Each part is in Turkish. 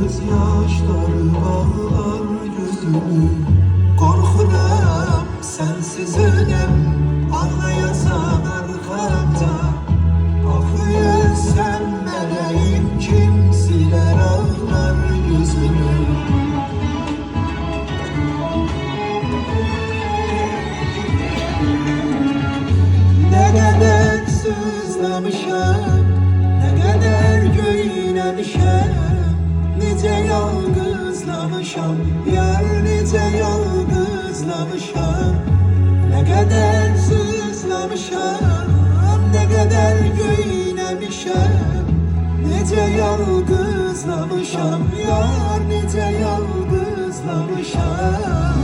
gözyaşları bağlar gözümü. Korkuram sensiz ölem, ağlayasan arkamda. Akıyor sen meleğim, kim siler ağlar gözümü. Ne kadar sızlamışam, ne kadar göylemişem, nice yalgızlamışam, yar nice yalgızlamışam. Ne kadar sızlamışam, ne kadar göylemişem, nice yalgızlamışam, yar nice yalgızlamışam.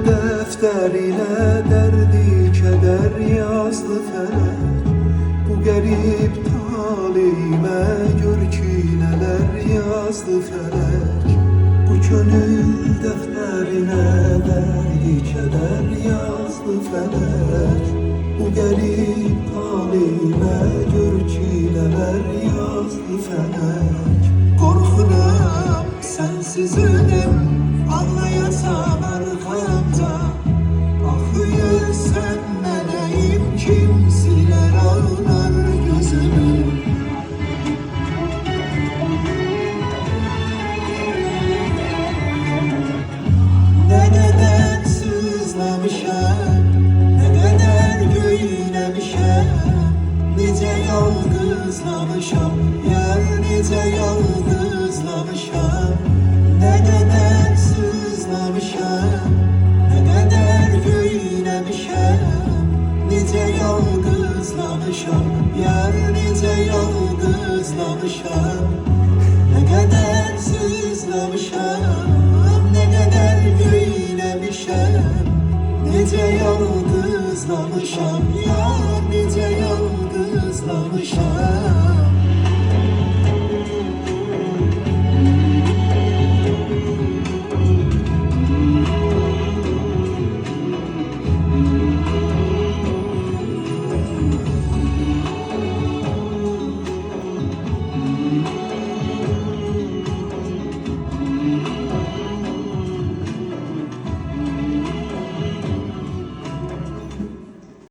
Defterine derdi keder yazdı felek. Bu garip talime gör ki neler yazdı felek. Bu gönül defterine derdi keder yazdı felek. Bu garip talime gör ki neler yazdı felek. Korkuram sensiz ölüm, ağlayasam arkamda. Akıyor sen meleğim, kim siler ağlar gözümü. Ne kadar sızlamışam, ne kadar göylemişem, nice yalgızlamışam, yar nice yalgızlamışam. Ne kadar sızlamışam, ne kadar göylemişem, nice yalgızlamışam, yar nice yalgızlamışam. Ne kadar sızlamışam, ne kadar göylemişem, nice yalgızlamışam, yar nice yalgızlamışam.